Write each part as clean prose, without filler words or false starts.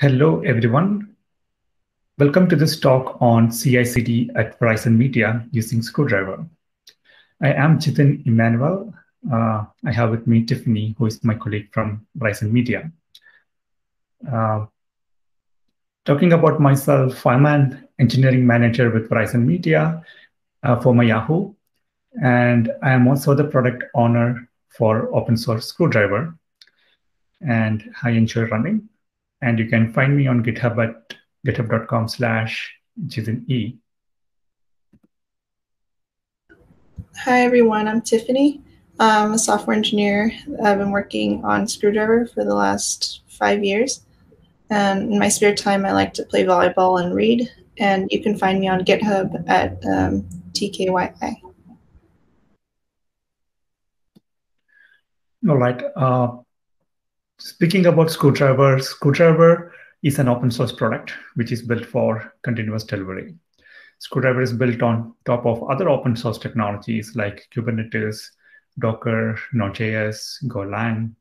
Hello, everyone. Welcome to this talk on CICD at Verizon Media using Screwdriver. I am Jithin Emmanuel. I have with me Tiffany, who is my colleague from Verizon Media. Talking about myself, I'm an engineering manager with Verizon Media for my Yahoo, and I am also the product owner for open source Screwdriver, and I enjoy running. And you can find me on GitHub at github.com/JithinE. Hi everyone, I'm Tiffany. I'm a software engineer. I've been working on Screwdriver for the last 5 years. And in my spare time, I like to play volleyball and read. And you can find me on GitHub at TKYI. All right. Speaking about Screwdriver, Screwdriver is an open source product which is built for continuous delivery. Screwdriver is built on top of other open source technologies like Kubernetes, Docker, Node.js, Golang.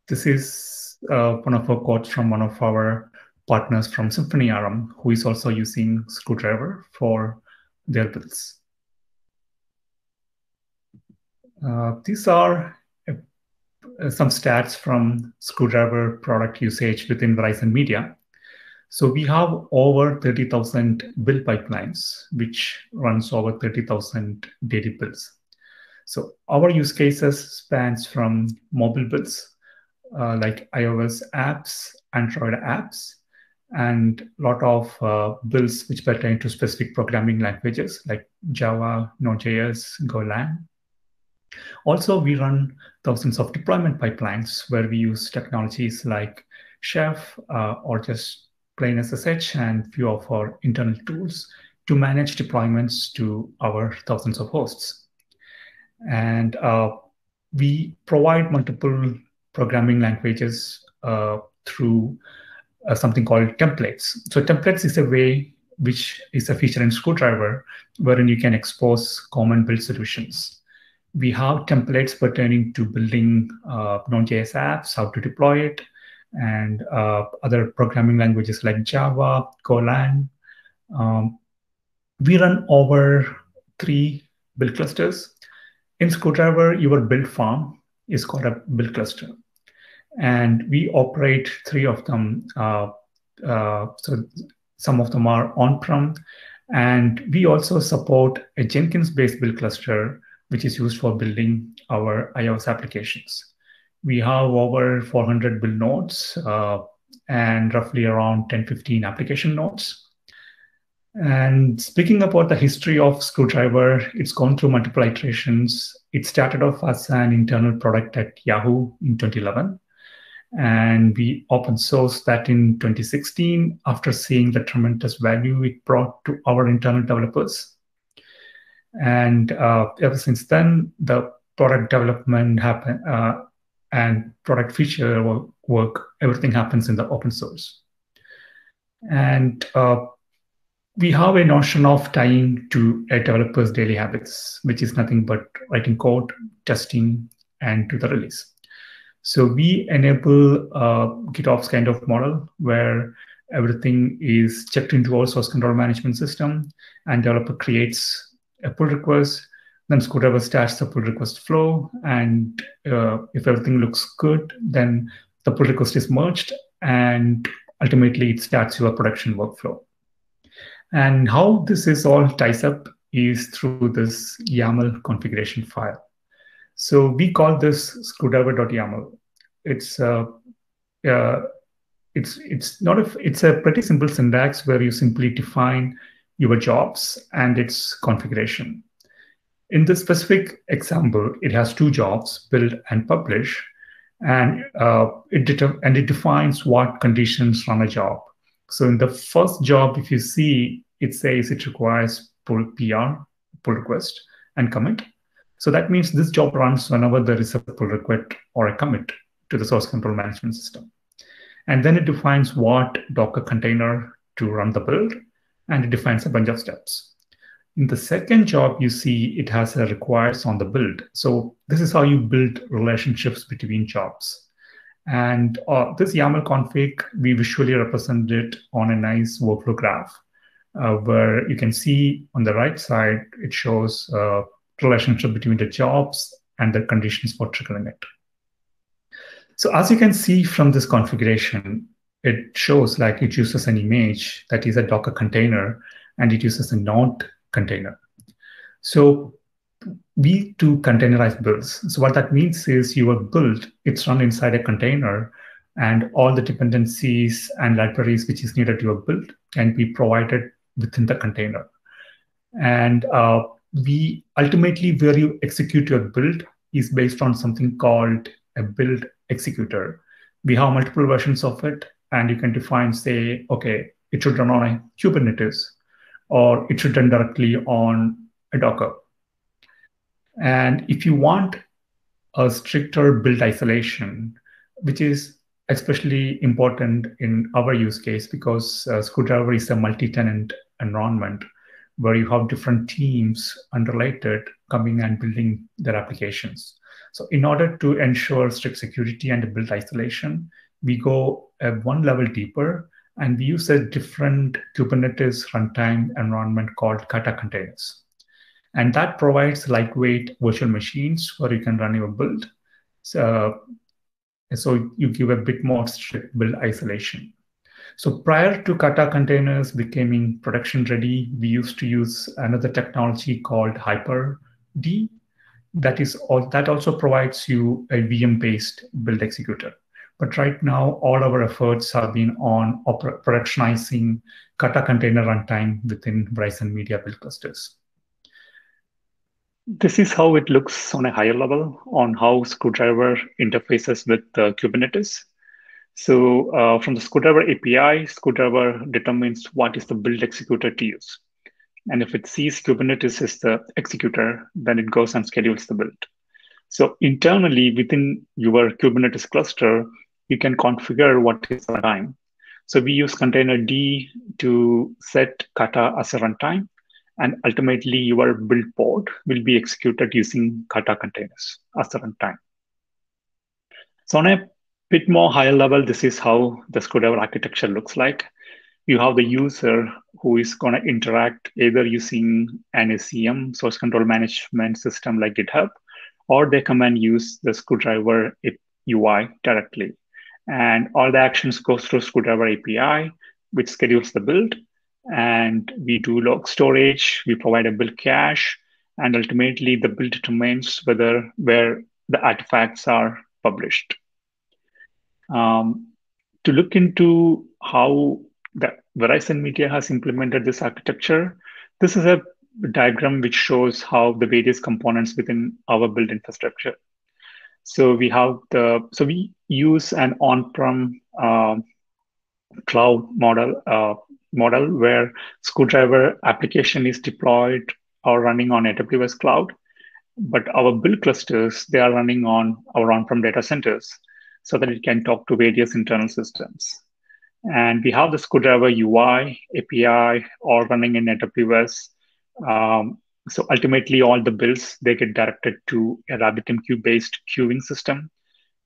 This is one of our quotes from one of our partners from Symphony RM, who is also using Screwdriver for their builds. These are some stats from Screwdriver product usage within Verizon Media. So we have over 30,000 build pipelines, which runs over 30,000 daily builds. So our use cases spans from mobile builds, like iOS apps, Android apps, and a lot of builds which pertain to specific programming languages like Java, Node.js, Golang. Also, we run thousands of deployment pipelines where we use technologies like Chef or just plain SSH and few of our internal tools to manage deployments to our thousands of hosts. And we provide multiple programming languages through something called templates. So templates is a way which is a feature in Screwdriver wherein you can expose common build solutions. We have templates pertaining to building Node.js apps, how to deploy it, and other programming languages like Java, Golang. We run over 3 build clusters. In Screwdriver, your build farm is called a build cluster. And we operate 3 of them. So some of them are on-prem. And we also support a Jenkins-based build cluster, which is used for building our iOS applications. We have over 400 build nodes and roughly around 10-15 application nodes. And speaking about the history of Screwdriver, it's gone through multiple iterations. It started off as an internal product at Yahoo in 2011. And we open sourced that in 2016 after seeing the tremendous value it brought to our internal developers. And ever since then, the product development happened and product feature work, everything happens in the open source. And we have a notion of tying to a developer's daily habits, which is nothing but writing code, testing, and to the release. So we enable GitOps kind of model where everything is checked into our source control management system, and developer creates a pull request, then Screwdriver starts the pull request flow, and if everything looks good, then the pull request is merged, and ultimately it starts your production workflow. And how this is all ties up is through this YAML configuration file. So we call this screwdriver.yaml. It's a pretty simple syntax where you simply define your jobs and its configuration. In this specific example, it has 2 jobs, build and publish, and it defines what conditions run a job. So in the first job, if you see, it says it requires pull PR, pull request, and commit. So that means this job runs whenever there is a pull request or a commit to the source control management system. And then it defines what Docker container to run the build, and it defines a bunch of steps. In the second job, you see it has a requires on the build. So this is how you build relationships between jobs. And this YAML config, we visually represent it on a nice workflow graph, where you can see on the right side, it shows relationship between the jobs and the conditions for triggering it. So as you can see from this configuration, it shows like it uses an image that is a Docker container, and it uses a node container. So we do containerized builds. So what that means is your build, it's run inside a container, and all the dependencies and libraries which is needed to your build can be provided within the container. And we ultimately, where you execute your build is based on something called a build executor. We have multiple versions of it, and you can define, say, okay, it should run on a Kubernetes, or it should run directly on a Docker. And if you want a stricter build isolation, which is especially important in our use case because Screwdriver is a multi-tenant environment where you have different teams unrelated coming and building their applications. So in order to ensure strict security and build isolation, we go one level deeper, and we use a different Kubernetes runtime environment called Kata containers. And that provides lightweight virtual machines where you can run your build. So you give a bit more strict build isolation. So prior to Kata containers becoming production ready, we used to use another technology called Hyper-D. That also provides you a VM-based build executor. But right now, all our efforts have been on productionizing Kata container runtime within Verizon Media build clusters. This is how it looks on a higher level on how Screwdriver interfaces with Kubernetes. So from the Screwdriver API, Screwdriver determines what is the build executor to use. And if it sees Kubernetes is the executor, then it goes and schedules the build. So internally within your Kubernetes cluster, you can configure what is the runtime. So we use Containerd to set Kata as a runtime. And ultimately, your build pod will be executed using Kata containers as the runtime. So on a bit more higher level, this is how the Screwdriver architecture looks like. You have the user who is going to interact either using an SCM, source control management system like GitHub, or they come and use the Screwdriver UI directly. And all the actions go through Screwdriver API, which schedules the build. And we do log storage, we provide a build cache, and ultimately the build determines where the artifacts are published. To look into how the Verizon Media has implemented this architecture, this is a diagram which shows how the various components within our build infrastructure. So we use an on-prem cloud model where Screwdriver application is deployed or running on AWS cloud, but our build clusters, they are running on our on-prem data centers so that it can talk to various internal systems. And we have the Screwdriver UI, API, all running in AWS. So ultimately, all the builds, they get directed to a RabbitMQ-based queuing system,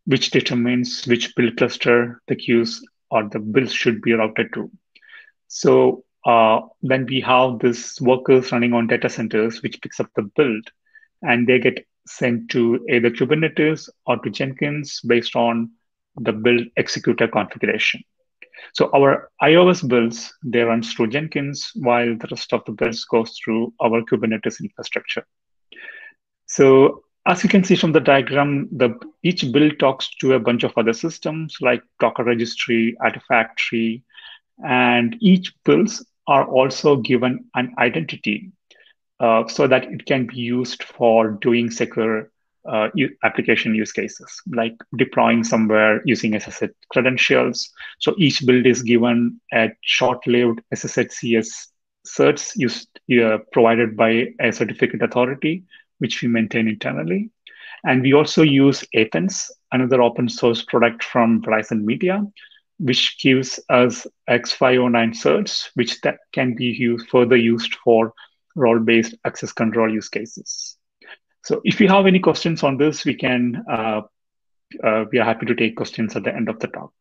which determines which build cluster the queues or the builds should be routed to. So then we have this workers running on data centers, which picks up the build, and they get sent to either Kubernetes or to Jenkins based on the build executor configuration. So our iOS builds, they run through Jenkins, while the rest of the builds goes through our Kubernetes infrastructure. So as you can see from the diagram, each build talks to a bunch of other systems like Docker registry, Artifactory, and each builds are also given an identity so that it can be used for doing secure application use cases, like deploying somewhere using SSH credentials. So each build is given a short-lived SSHCS certs provided by a certificate authority, which we maintain internally. And we also use Athens, another open source product from Verizon Media, which gives us X509 certs, which that can be further used for role-based access control use cases. So if you have any questions on this, we can we are happy to take questions at the end of the talk.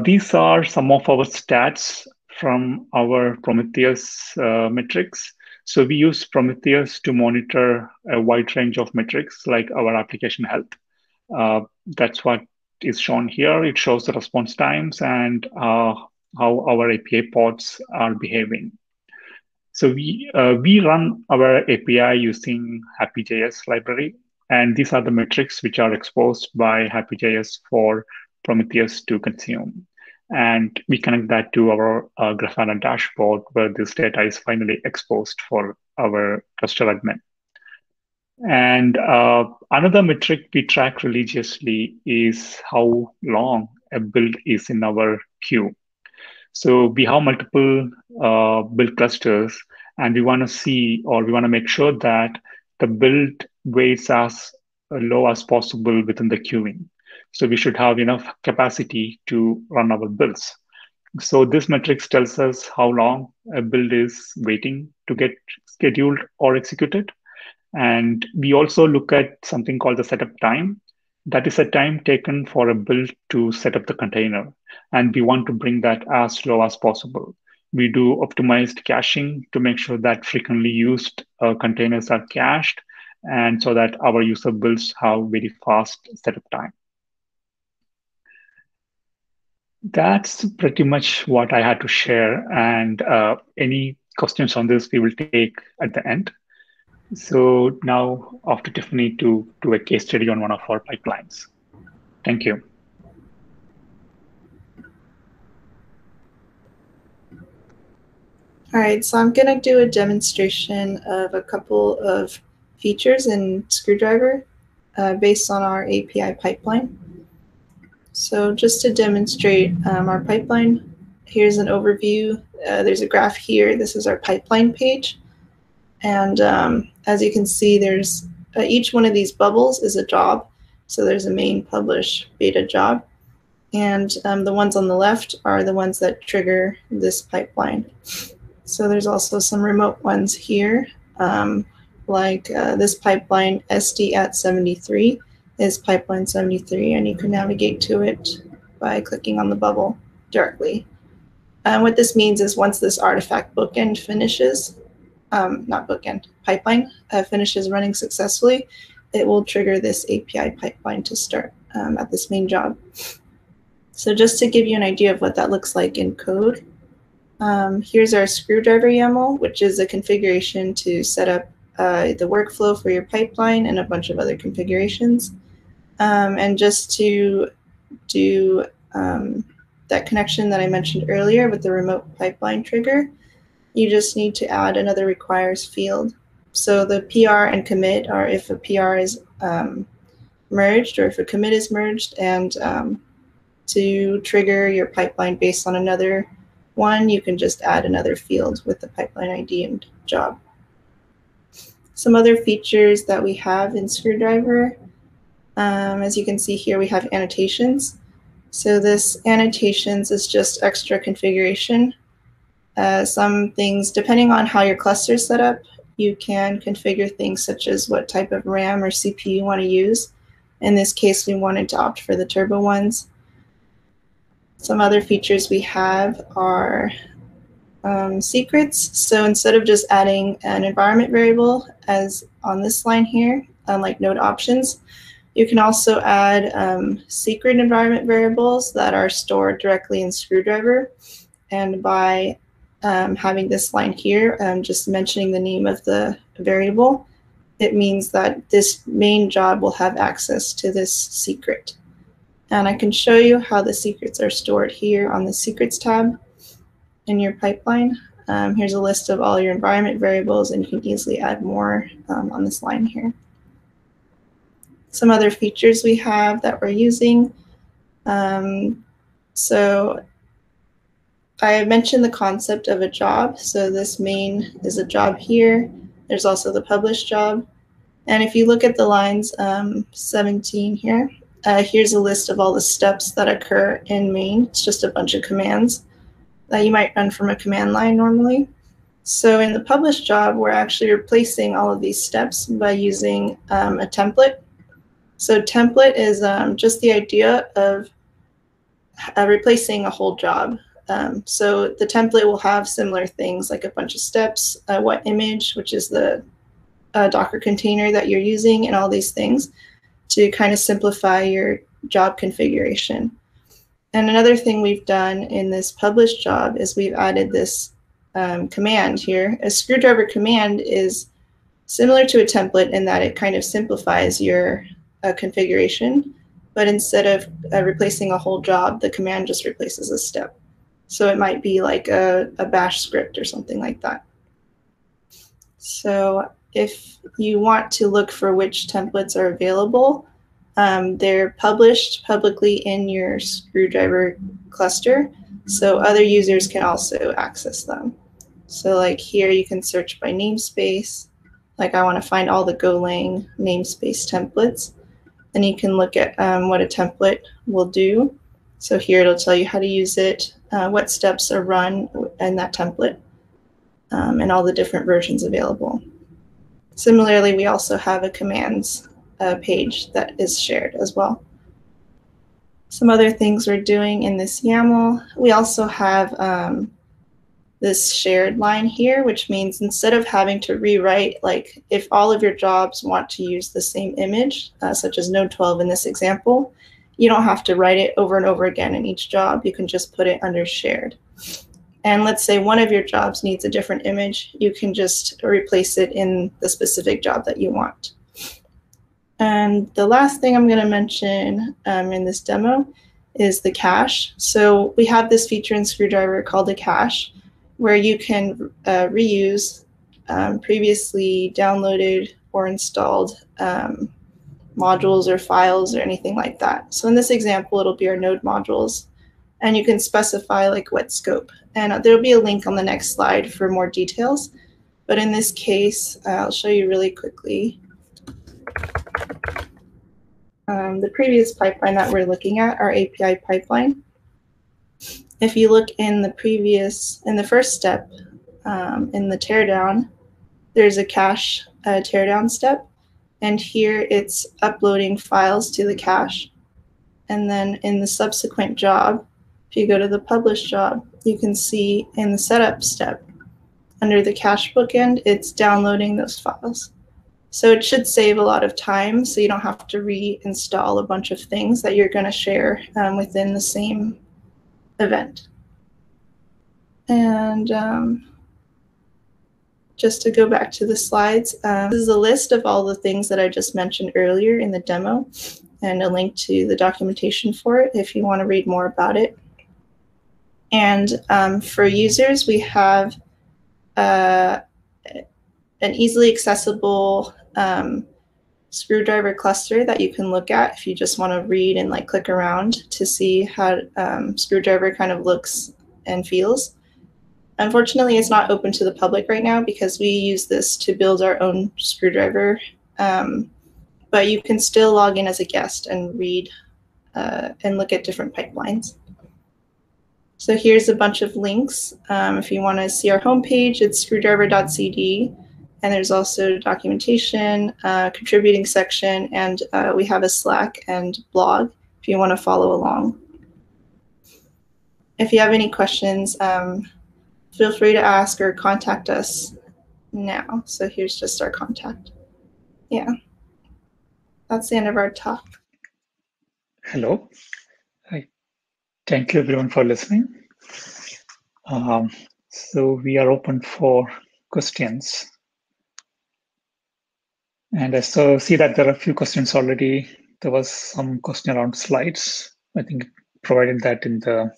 These are some of our stats from our Prometheus metrics. So we use Prometheus to monitor a wide range of metrics like our application health. That's what is shown here. It shows the response times and how our API pods are behaving. So we run our API using Happy.js library, and these are the metrics which are exposed by Happy.js for Prometheus to consume. And we connect that to our Grafana dashboard where this data is finally exposed for our cluster admin. And another metric we track religiously is how long a build is in our queue. So we have multiple build clusters, and we want to see, or we want to make sure that the build waits as low as possible within the queuing. So we should have enough capacity to run our builds. So this metrics tells us how long a build is waiting to get scheduled or executed. And we also look at something called the setup time. That is a time taken for a build to set up the container. And we want to bring that as low as possible. We do optimized caching to make sure that frequently used containers are cached, and so that our user builds have very fast setup time. That's pretty much what I had to share. And any questions on this we will take at the end. So now off to Tiffany to do a case study on one of our pipelines. Thank you. All right, so I'm going to do a demonstration of a couple of features in Screwdriver based on our API pipeline. So just to demonstrate our pipeline, here's an overview. There's a graph here. This is our pipeline page. And as you can see, there's each one of these bubbles is a job. So there's a main, publish, beta job. And the ones on the left are the ones that trigger this pipeline. So there's also some remote ones here, like this pipeline SD at 73 is pipeline 73, and you can navigate to it by clicking on the bubble directly. And what this means is once this artifact bookend finishes, not bookend, pipeline finishes running successfully, it will trigger this API pipeline to start at this main job. So just to give you an idea of what that looks like in code, here's our Screwdriver YAML, which is a configuration to set up the workflow for your pipeline and a bunch of other configurations. And just to do that connection that I mentioned earlier with the remote pipeline trigger, you just need to add another requires field. So the PR and commit are if a PR is merged or if a commit is merged, and to trigger your pipeline based on another one, you can just add another field with the pipeline ID and job. Some other features that we have in Screwdriver, as you can see here, we have annotations. So this annotations is just extra configuration. Some things, depending on how your cluster is set up, you can configure things such as what type of RAM or CPU you want to use. In this case, we wanted to opt for the turbo ones. Some other features we have are secrets. So instead of just adding an environment variable as on this line here, like node options, you can also add secret environment variables that are stored directly in Screwdriver. And by having this line here, just mentioning the name of the variable, it means that this main job will have access to this secret. And I can show you how the secrets are stored here on the Secrets tab in your pipeline. Here's a list of all your environment variables, and you can easily add more on this line here. Some other features we have that we're using. So I mentioned the concept of a job. So this main is a job here. There's also the publish job. And if you look at the lines 17 here, here's a list of all the steps that occur in main. It's just a bunch of commands that you might run from a command line normally. So in the publish job, we're actually replacing all of these steps by using a template. So template is just the idea of replacing a whole job. So the template will have similar things like a bunch of steps, what image, which is the Docker container that you're using, and all these things to kind of simplify your job configuration. And another thing we've done in this published job is we've added this command here. A screwdriver command is similar to a template in that it kind of simplifies your configuration, but instead of replacing a whole job, the command just replaces a step. So it might be like a bash script or something like that. So if you want to look for which templates are available, they're published publicly in your screwdriver cluster, so other users can also access them. So like here, you can search by namespace. Like I want to find all the Golang namespace templates. And you can look at what a template will do. So here it'll tell you how to use it, what steps are run in that template, and all the different versions available. Similarly, we also have a commands page that is shared as well. Some other things we're doing in this YAML, we also have this shared line here, which means instead of having to rewrite, like if all of your jobs want to use the same image, such as node 12 in this example, you don't have to write it over and over again in each job. You can just put it under shared. And let's say one of your jobs needs a different image. You can just replace it in the specific job that you want. And the last thing I'm going to mention in this demo is the cache. So we have this feature in Screwdriver called a cache, where you can reuse previously downloaded or installed modules or files or anything like that. So in this example, it'll be our node modules, and you can specify like what scope. And there'll be a link on the next slide for more details. But in this case, I'll show you really quickly. The previous pipeline that we're looking at, our API pipeline. If you look in the first step, in the teardown, there's a cache teardown step. And here it's uploading files to the cache. And then in the subsequent job, if you go to the publish job, you can see in the setup step, under the cache bookend, it's downloading those files. So it should save a lot of time, so you don't have to reinstall a bunch of things that you're going to share within the same event. And just to go back to the slides, this is a list of all the things that I just mentioned earlier in the demo, and a link to the documentation for it if you want to read more about it. And for users, we have an easily accessible screwdriver cluster that you can look at if you just want to read and like click around to see how screwdriver kind of looks and feels. Unfortunately, it's not open to the public right now because we use this to build our own screwdriver, but you can still log in as a guest and read and look at different pipelines. So here's a bunch of links. If you want to see our homepage, it's screwdriver.cd. And there's also documentation, contributing section, and we have a Slack and blog if you want to follow along. If you have any questions, feel free to ask or contact us now. So here's just our contact. Yeah, that's the end of our talk. Hello. Hi. Thank you everyone for listening. So we are open for questions. And I see that there are a few questions already. There was some question around slides. I think provided that in the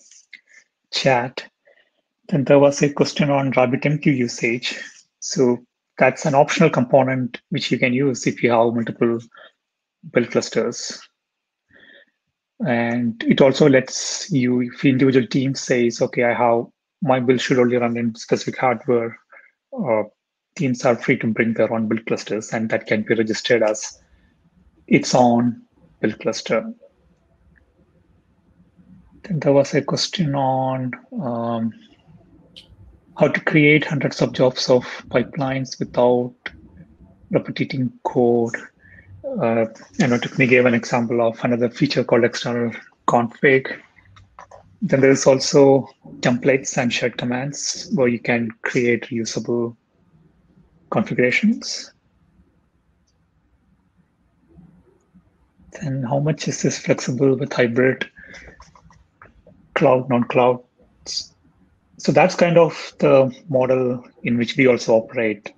chat. Then there was a question on RabbitMQ usage. So that's an optional component which you can use if you have multiple build clusters. And it also lets you, if individual team says, okay, my build should only run in specific hardware, teams are free to bring their own build clusters, and that can be registered as its own build cluster. Then there was a question on how to create hundreds of jobs of pipelines without repeating code. Tiffany gave an example of another feature called external config. Then there's also templates and shared commands where you can create reusable configurations. Then how much is this flexible with hybrid, cloud, non-cloud? So that's kind of the model in which we also operate.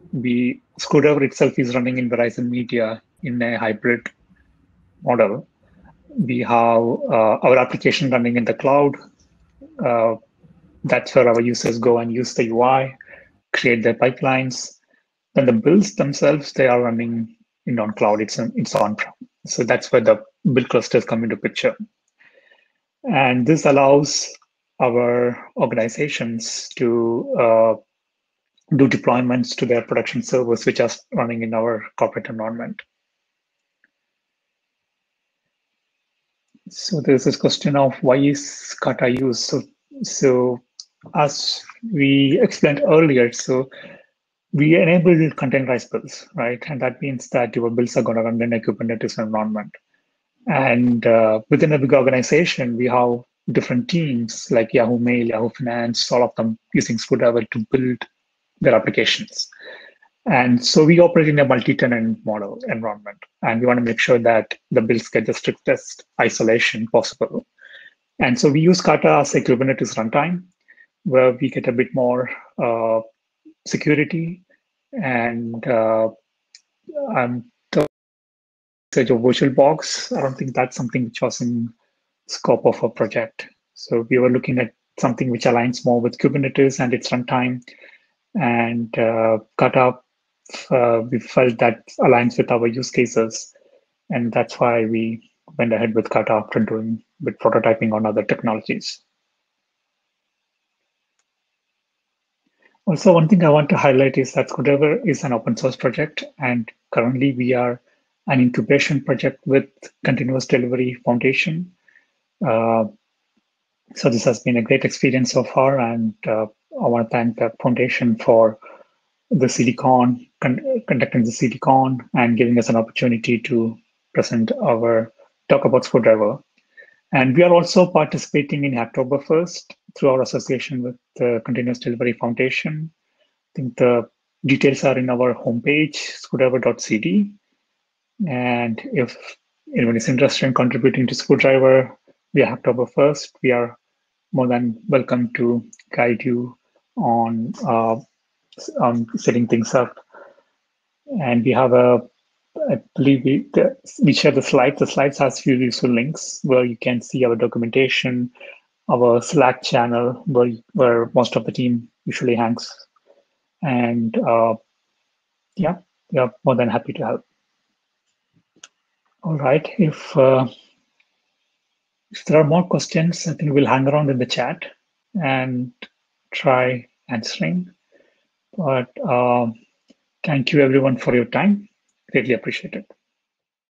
Screwdriver itself is running in Verizon Media in a hybrid model. We have our application running in the cloud. That's where our users go and use the UI, create their pipelines. Then the builds themselves, they are running in non-cloud. It's on-prem. So that's where the build clusters come into picture. And this allows our organizations to do deployments to their production servers, which are running in our corporate environment. So there's this question of why is Kata used? So as we explained earlier, so we enable containerized builds, right? And that means that your builds are going to run in a Kubernetes environment. And within a big organization, we have different teams like Yahoo Mail, Yahoo Finance, all of them using Screwdriver to build their applications. And so we operate in a multi-tenant model environment, and we want to make sure that the builds get the strictest isolation possible. And so we use Kata as a Kubernetes runtime, where we get a bit more security and the usage of VirtualBox. I don't think that's something which was in scope of a project. So we were looking at something which aligns more with Kubernetes and its runtime. And Kata, we felt that aligns with our use cases. And that's why we went ahead with Kata after doing with prototyping on other technologies. Also, one thing I want to highlight is that Screwdriver is an open source project, and currently we are an incubation project with Continuous Delivery Foundation. So this has been a great experience so far, and I want to thank the foundation for the CDCon, conducting the CDCon and giving us an opportunity to talk about Screwdriver. And we are also participating in Hacktoberfest through our association with the Continuous Delivery Foundation. I think the details are in our homepage, screwdriver.cd. And if anyone is interested in contributing to Screwdriver via Hacktoberfest, we are more than welcome to guide you on setting things up. And we have I believe we share the slides. The slides has few useful links where you can see our documentation, our Slack channel where most of the team usually hangs. And yeah, we are more than happy to help. All right, if there are more questions, I think we'll hang around in the chat and try answering. But thank you everyone for your time. Greatly appreciate it.